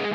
Se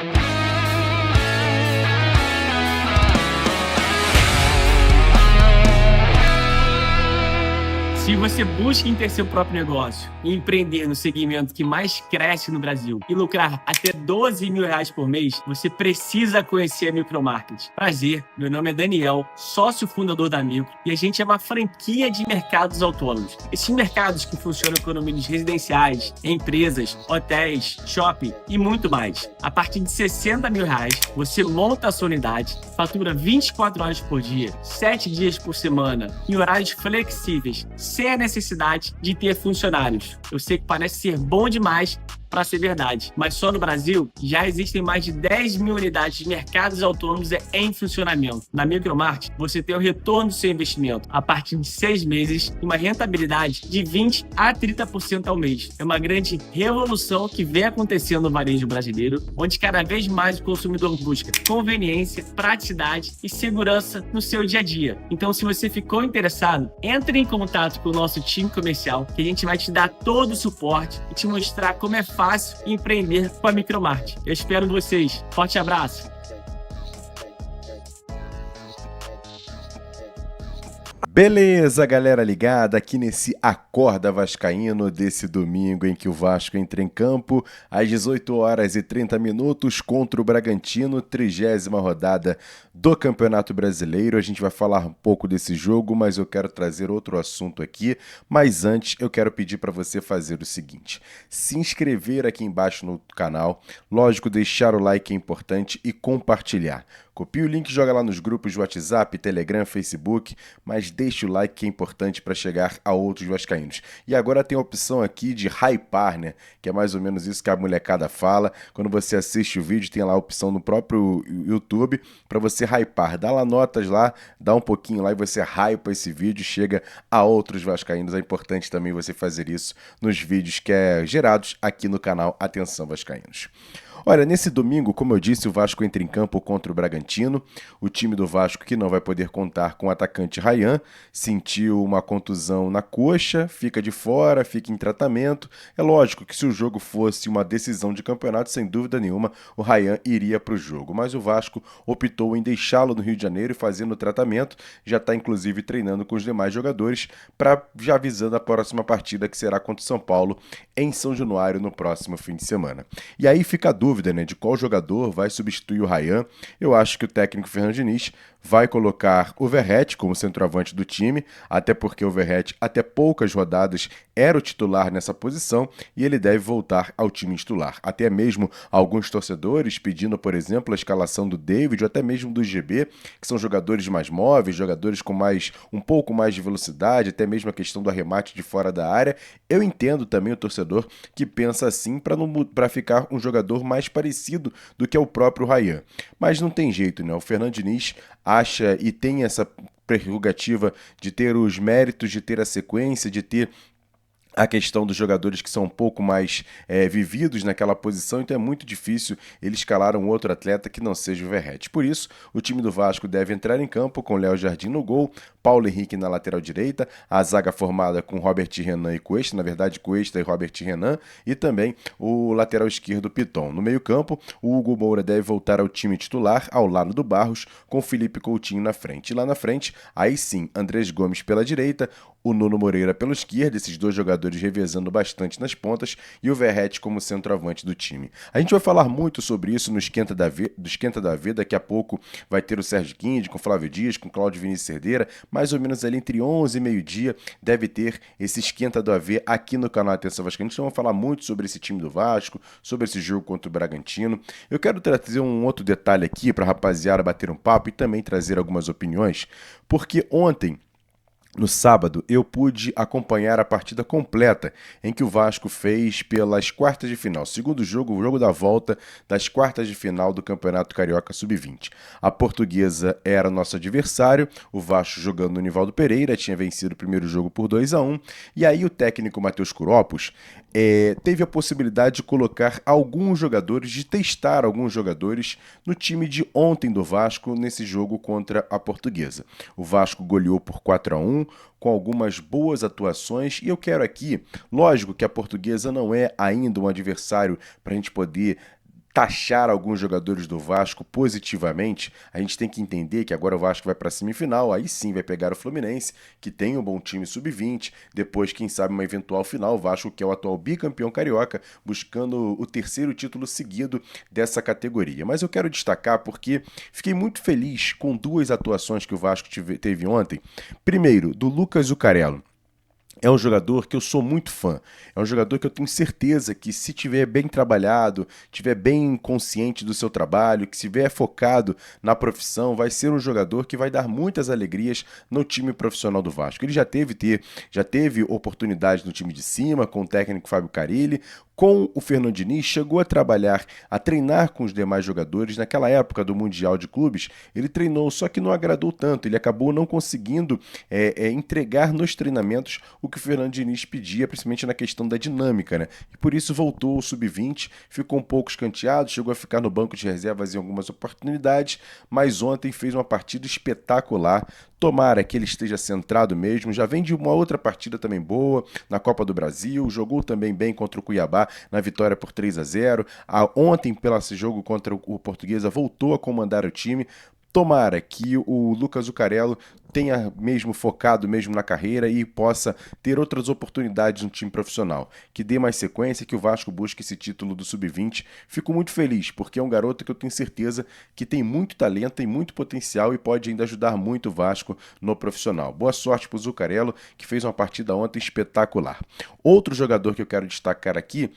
você busca em ter seu próprio negócio e empreender no segmento que mais cresce no Brasil e lucrar até R$ 12.000 por mês, você precisa conhecer a Micromarket. Prazer, meu nome é Daniel, sócio fundador da Micro, e a gente é uma franquia de mercados autônomos. Esses mercados que funcionam com condomínios residenciais, empresas, hotéis, shopping e muito mais. A partir de R$ 60.000, você monta a sua unidade, fatura 24 horas por dia, 7 dias por semana, em horários flexíveis, sem a necessidade de ter funcionários. Eu sei que parece ser bom demais para ser verdade, mas só no Brasil já existem mais de 10.000 unidades de mercados autônomos em funcionamento. Na Micromarket, você tem o retorno do seu investimento a partir de 6 meses e uma rentabilidade de 20% a 30% ao mês. É uma grande revolução que vem acontecendo no varejo brasileiro, onde cada vez mais o consumidor busca conveniência, praticidade e segurança no seu dia a dia. Então, se você ficou interessado, entre em contato com o nosso time comercial, que a gente vai te dar todo o suporte e te mostrar como é fácil empreender com a Micromarket. Eu espero vocês. Forte abraço. Beleza, galera ligada aqui nesse Acorda Vascaíno desse domingo em que o Vasco entra em campo às 18h30 contra o Bragantino, 30ª rodada do Campeonato Brasileiro. A gente vai falar um pouco desse jogo, mas eu quero trazer outro assunto aqui. Mas antes eu quero pedir para você fazer o seguinte: se inscrever aqui embaixo no canal, lógico, deixar o like é importante e compartilhar. Copia o link e joga lá nos grupos de WhatsApp, Telegram, Facebook, mas deixa o like que é importante para chegar a outros vascaínos. E agora tem a opção aqui de hypar, né? Que é mais ou menos isso que a molecada fala. Quando você assiste o vídeo, tem lá a opção no próprio YouTube para você hypar. Dá lá notas lá, dá um pouquinho lá e você hypa esse vídeo, chega a outros vascaínos. É importante também você fazer isso nos vídeos que é gerados aqui no canal Atenção Vascaínos. Olha, nesse domingo, como eu disse, o Vasco entra em campo contra o Bragantino. O time do Vasco, que não vai poder contar com o atacante Ryan, sentiu uma contusão na coxa, fica de fora, fica em tratamento. É lógico que se o jogo fosse uma decisão de campeonato, sem dúvida nenhuma, o Ryan iria para o jogo. Mas o Vasco optou em deixá-lo no Rio de Janeiro e fazendo o tratamento. Já está, inclusive, treinando com os demais jogadores, já avisando a próxima partida, que será contra o São Paulo, em São Januário, no próximo fim de semana. E aí fica a dúvida, né, de qual jogador vai substituir o Ryan. Eu acho que o técnico Fernando Diniz vai colocar o Verratti como centroavante do time, até porque o Verratti até poucas rodadas era o titular nessa posição e ele deve voltar ao time titular. Até mesmo alguns torcedores pedindo, por exemplo, a escalação do David ou até mesmo do GB, que são jogadores mais móveis, jogadores com um pouco mais de velocidade, até mesmo a questão do arremate de fora da área. Eu entendo também o torcedor que pensa assim para ficar um jogador mais parecido do que é o próprio Ryan. Mas não tem jeito, né? O Fernando Diniz acha e tem essa prerrogativa de ter os méritos, de ter a sequência, de ter a questão dos jogadores que são um pouco mais vividos naquela posição, então é muito difícil ele escalar um outro atleta que não seja o Verratti. Por isso, o time do Vasco deve entrar em campo com Léo Jardim no gol, Paulo Henrique na lateral direita, a zaga formada com Robert Renan e Cuesta, na verdade Cuesta e Robert Renan, e também o lateral esquerdo Piton. No meio campo, o Hugo Moura deve voltar ao time titular, ao lado do Barros, com Felipe Coutinho na frente. E lá na frente, aí sim, Andrés Gomes pela direita, o Nuno Moreira pelo esquerdo, esses dois jogadores revezando bastante nas pontas, e o Verratti como centroavante do time. A gente vai falar muito sobre isso no Esquenta da V, daqui a pouco vai ter o Sérgio Guindes, com Flávio Dias, com Cláudio Vinícius Cerdeira, mais ou menos ali entre 11 e meio-dia deve ter esse Esquenta do AV aqui no canal Atenção Vascaínos. Então vamos falar muito sobre esse time do Vasco, sobre esse jogo contra o Bragantino. Eu quero trazer um outro detalhe aqui para a rapaziada bater um papo e também trazer algumas opiniões, porque ontem, no sábado, eu pude acompanhar a partida completa em que o Vasco fez pelas quartas de final. Segundo jogo, o jogo da volta das quartas de final do Campeonato Carioca Sub-20. A Portuguesa era nosso adversário, o Vasco jogando no Nivaldo Pereira, tinha vencido o primeiro jogo por 2-1. E aí o técnico Matheus Curopos teve a possibilidade de colocar alguns jogadores, de testar alguns jogadores no time de ontem do Vasco nesse jogo contra a Portuguesa. O Vasco goleou por 4-1, com algumas boas atuações, e eu quero aqui, lógico que a Portuguesa não é ainda um adversário para a gente poder taxar alguns jogadores do Vasco positivamente, a gente tem que entender que agora o Vasco vai para a semifinal, aí sim vai pegar o Fluminense, que tem um bom time sub-20, depois, quem sabe, uma eventual final, o Vasco, que é o atual bicampeão carioca, buscando o terceiro título seguido dessa categoria. Mas eu quero destacar porque fiquei muito feliz com duas atuações que o Vasco teve ontem. Primeiro, do Lucas Zucarello. É um jogador que eu sou muito fã. É um jogador que eu tenho certeza que, se tiver bem trabalhado, tiver bem consciente do seu trabalho, que estiver focado na profissão, vai ser um jogador que vai dar muitas alegrias no time profissional do Vasco. Ele já teve oportunidade no time de cima, com o técnico Fábio Carille. Com o Fernando Diniz, chegou a trabalhar, a treinar com os demais jogadores. Naquela época do Mundial de Clubes, ele treinou, só que não agradou tanto. Ele acabou não conseguindo entregar nos treinamentos o que o Fernando Diniz pedia, principalmente na questão da dinâmica, né? E por isso voltou ao sub-20, ficou um pouco escanteado, chegou a ficar no banco de reservas em algumas oportunidades, mas ontem fez uma partida espetacular. Tomara que ele esteja centrado mesmo, já vem de uma outra partida também boa, na Copa do Brasil, jogou também bem contra o Cuiabá, na vitória por 3-0. Ontem, pelo esse jogo contra o Portuguesa, voltou a comandar o time. Tomara que o Lucas Zucarello tenha mesmo focado mesmo na carreira e possa ter outras oportunidades no time profissional, que dê mais sequência, que o Vasco busque esse título do Sub-20. Fico muito feliz, porque é um garoto que eu tenho certeza que tem muito talento, tem muito potencial e pode ainda ajudar muito o Vasco no profissional. Boa sorte para o Zucarello, que fez uma partida ontem espetacular. Outro jogador que eu quero destacar aqui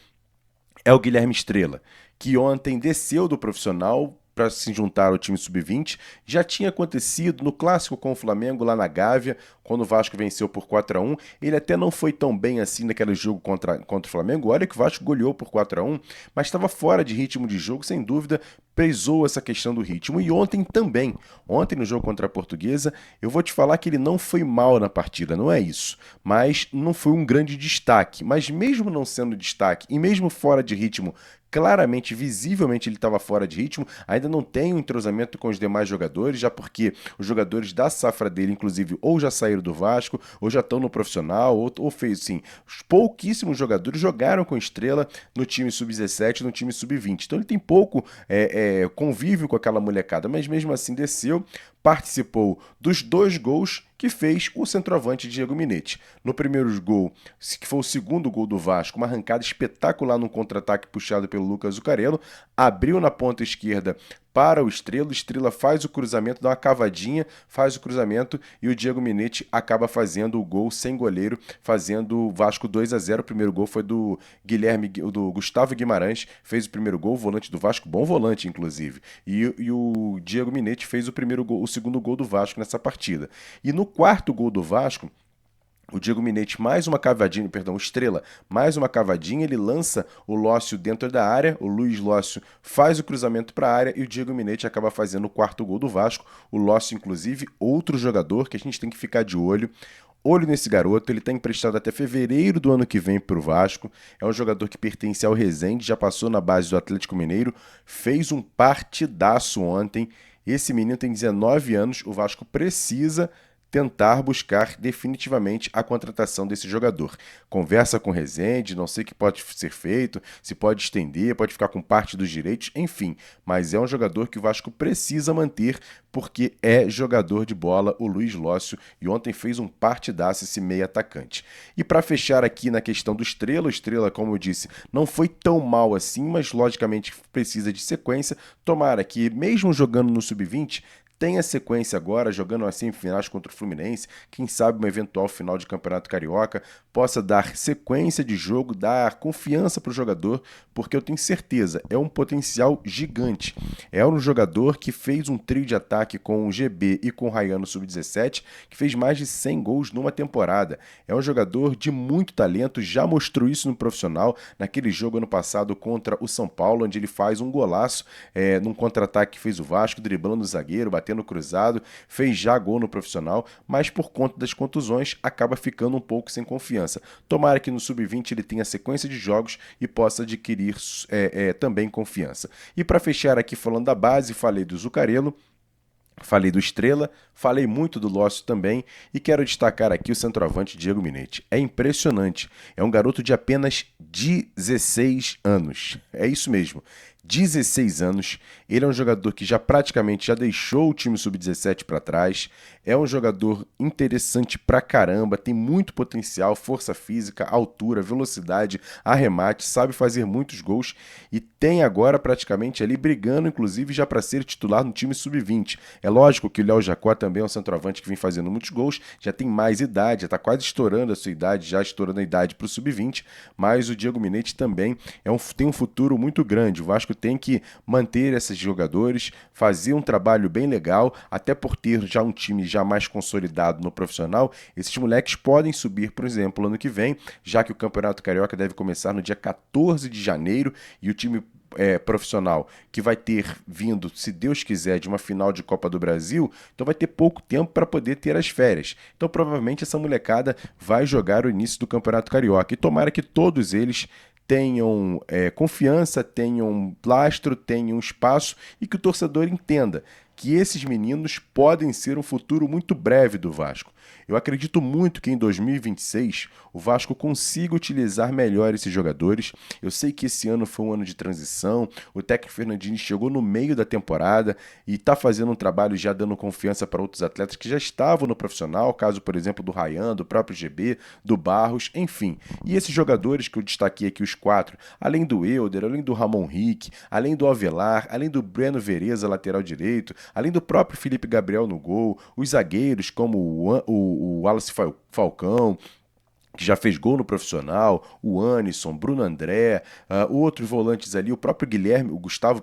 é o Guilherme Estrela, que ontem desceu do profissional para se juntar ao time sub-20. Já tinha acontecido no clássico com o Flamengo lá na Gávea, quando o Vasco venceu por 4-1. Ele até não foi tão bem assim naquele jogo contra o Flamengo. Olha que o Vasco goleou por 4-1, mas estava fora de ritmo de jogo, sem dúvida, pesou essa questão do ritmo. E ontem também, ontem no jogo contra a Portuguesa, eu vou te falar que ele não foi mal na partida, não é isso, mas não foi um grande destaque. Mas mesmo não sendo destaque e mesmo fora de ritmo, claramente, visivelmente ele estava fora de ritmo, ainda não tem um entrosamento com os demais jogadores, já porque os jogadores da safra dele, inclusive, ou já saíram do Vasco, ou já estão no profissional, ou fez assim, pouquíssimos jogadores jogaram com Estrela no time sub-17, no time sub-20, então ele tem pouco convívio com aquela molecada, mas mesmo assim desceu, participou dos 2 gols que fez o centroavante Diego Minetti. No primeiro gol, que foi o segundo gol do Vasco, uma arrancada espetacular num contra-ataque puxado pelo Lucas Zucarello, abriu na ponta esquerda para o Estrela faz o cruzamento, dá uma cavadinha, faz o cruzamento e o Diego Minetti acaba fazendo o gol sem goleiro, fazendo o Vasco 2-0. O primeiro gol foi do Gustavo Guimarães, fez o primeiro gol, o volante do Vasco, bom volante inclusive, e o Diego Minetti fez o segundo gol do Vasco nessa partida. E no quarto gol do Vasco, o Diego Minetti Estrela, mais uma cavadinha, ele lança o Lócio dentro da área, o Luiz Lócio faz o cruzamento para a área e o Diego Minetti acaba fazendo o quarto gol do Vasco. O Lócio, inclusive, outro jogador que a gente tem que ficar de olho nesse garoto, ele está emprestado até fevereiro do ano que vem para o Vasco, é um jogador que pertence ao Resende, já passou na base do Atlético Mineiro, fez um partidaço ontem, esse menino tem 19 anos, o Vasco precisa tentar buscar definitivamente a contratação desse jogador. Conversa com o Resende, não sei o que pode ser feito, se pode estender, pode ficar com parte dos direitos, enfim, mas é um jogador que o Vasco precisa manter porque é jogador de bola o Luiz Lócio e ontem fez um partidaço esse meio atacante. E para fechar aqui na questão do Estrela, o Estrela, como eu disse, não foi tão mal assim, mas logicamente precisa de sequência. Tomara que mesmo jogando no sub-20, tem a sequência agora, jogando as semifinais contra o Fluminense, quem sabe uma eventual final de Campeonato Carioca, possa dar sequência de jogo, dar confiança para o jogador, porque eu tenho certeza, é um potencial gigante. É um jogador que fez um trio de ataque com o GB e com o Rayano Sub-17, que fez mais de 100 gols numa temporada. É um jogador de muito talento, já mostrou isso no profissional, naquele jogo ano passado contra o São Paulo, onde ele faz um golaço num contra-ataque que fez o Vasco, driblando o zagueiro, batendo no cruzado, fez já gol no profissional, mas por conta das contusões acaba ficando um pouco sem confiança. Tomara que no sub-20 ele tenha sequência de jogos e possa adquirir também confiança. E para fechar aqui falando da base, falei do Zucarello, falei do Estrela, falei muito do Lócio também e quero destacar aqui o centroavante Diego Minetti. É impressionante, é um garoto de apenas 16 anos, é isso mesmo. 16 anos, ele é um jogador que já praticamente já deixou o time sub-17 para trás, é um jogador interessante pra caramba, tem muito potencial, força física, altura, velocidade, arremate, sabe fazer muitos gols e tem agora praticamente ali brigando, inclusive já para ser titular no time sub-20. É lógico que o Léo Jacó também é um centroavante que vem fazendo muitos gols, já tem mais idade, já está quase estourando a sua idade, já estourando a idade para o sub-20, mas o Diego Minetti também tem um futuro muito grande. O Vasco tem que manter esses jogadores, fazer um trabalho bem legal, até por ter já um time já mais consolidado no profissional. Esses moleques podem subir, por exemplo, ano que vem, já que o Campeonato Carioca deve começar no dia 14 de janeiro e o time profissional que vai ter vindo, se Deus quiser, de uma final de Copa do Brasil, então vai ter pouco tempo para poder ter as férias. Então provavelmente essa molecada vai jogar o início do Campeonato Carioca e tomara que todos eles tenham confiança, tenham lastro, tenham espaço e que o torcedor entenda que esses meninos podem ser um futuro muito breve do Vasco. Eu acredito muito que em 2026 o Vasco consiga utilizar melhor esses jogadores. Eu sei que esse ano foi um ano de transição, o técnico Fernandinho chegou no meio da temporada e está fazendo um trabalho já dando confiança para outros atletas que já estavam no profissional, caso, por exemplo, do Ryan, do próprio GB, do Barros, enfim. E esses jogadores que eu destaquei aqui, os 4, além do Elder, além do Ramon Rick, além do Avelar, além do Breno Vereza, lateral direito, além do próprio Felipe Gabriel no gol, os zagueiros como o Wallace Falcão, que já fez gol no profissional, o Anderson, Bruno André, outros volantes ali, o próprio Gustavo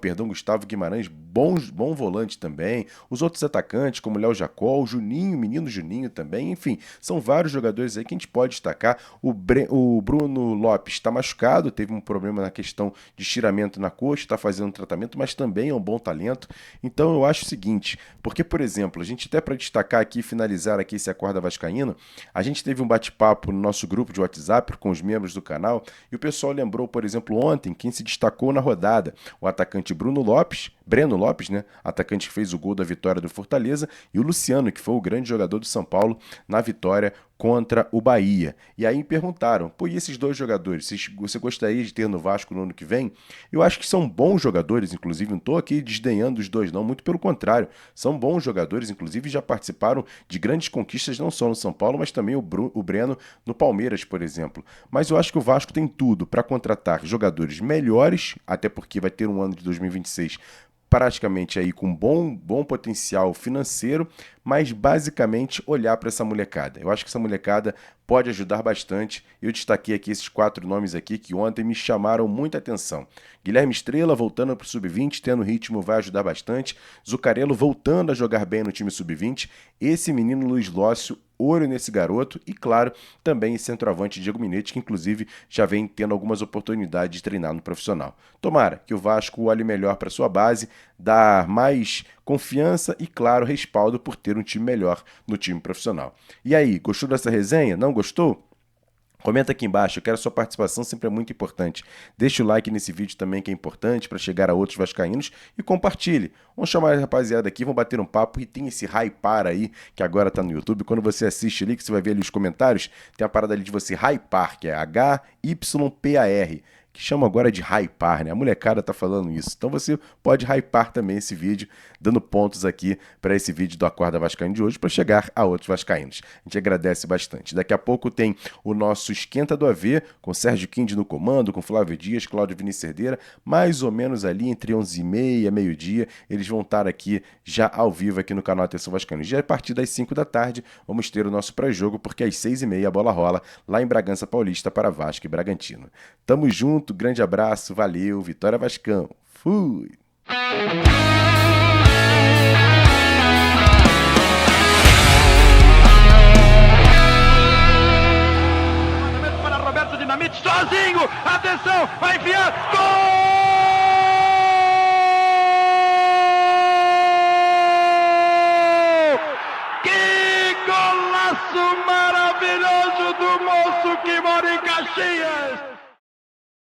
Guimarães, bom volante também, os outros atacantes como Léo Jacó, o Juninho, menino Juninho também, enfim, são vários jogadores aí que a gente pode destacar. O Bruno Lopes está machucado, teve um problema na questão de estiramento na coxa, está fazendo um tratamento, mas também é um bom talento. Então eu acho o seguinte, porque, por exemplo, a gente até para destacar aqui, finalizar aqui esse Acorda Vascaíno, a gente teve um bate-papo no nosso grupo de WhatsApp com os membros do canal e o pessoal lembrou, por exemplo, ontem quem se destacou na rodada, o atacante Breno Lopes, né, atacante que fez o gol da vitória do Fortaleza, e o Luciano, que foi o grande jogador do São Paulo na vitória contra o Bahia. E aí me perguntaram, pô, e esses dois jogadores, você gostaria de ter no Vasco no ano que vem? Eu acho que são bons jogadores, inclusive, não estou aqui desdenhando os dois não, muito pelo contrário, são bons jogadores, inclusive já participaram de grandes conquistas não só no São Paulo, mas também o Breno no Palmeiras, por exemplo. Mas eu acho que o Vasco tem tudo para contratar jogadores melhores, até porque vai ter um ano de 2026 praticamente aí com bom potencial financeiro, mas basicamente olhar para essa molecada. Eu acho que essa molecada pode ajudar bastante. Eu destaquei aqui esses 4 nomes aqui que ontem me chamaram muita atenção. Guilherme Estrela voltando para o Sub-20, tendo ritmo, vai ajudar bastante. Zucarello voltando a jogar bem no time Sub-20. Esse menino Luiz Lócio, olho nesse garoto e, claro, também esse centroavante Diego Minetti, que inclusive já vem tendo algumas oportunidades de treinar no profissional. Tomara que o Vasco olhe melhor para sua base, dar mais confiança e, claro, respaldo por ter um time melhor no time profissional. E aí, gostou dessa resenha? Não gostou? Comenta aqui embaixo, eu quero a sua participação, sempre é muito importante. Deixa o like nesse vídeo também que é importante para chegar a outros vascaínos e compartilhe. Vamos chamar a rapaziada aqui, vamos bater um papo e tem esse hypar aí que agora tá no YouTube. Quando você assiste ali, que você vai ver ali os comentários, tem a parada ali de você hypar, que é HYPAR. Que chama agora de hypar, né? A molecada tá falando isso. Então você pode hypar também esse vídeo, dando pontos aqui para esse vídeo do Acorda Vascaíno de hoje para chegar a outros vascaínos. A gente agradece bastante. Daqui a pouco tem o nosso Esquenta do AV, com Sérgio Quinde no comando, com Flávio Dias, Cláudio Vinícius Cerdeira, mais ou menos ali entre 11h30 meio-dia, eles vão estar aqui já ao vivo aqui no canal Atenção Vascaíno. Já a partir das 5 da tarde, vamos ter o nosso pré-jogo, porque às 6h30 a bola rola lá em Bragança Paulista para Vasco e Bragantino. Tamo junto, grande abraço, valeu, Vitória Vascão. Fui! Para Roberto Dinamite, sozinho, atenção, vai enfiar, gol! Que golaço maravilhoso do moço que mora em Caxias!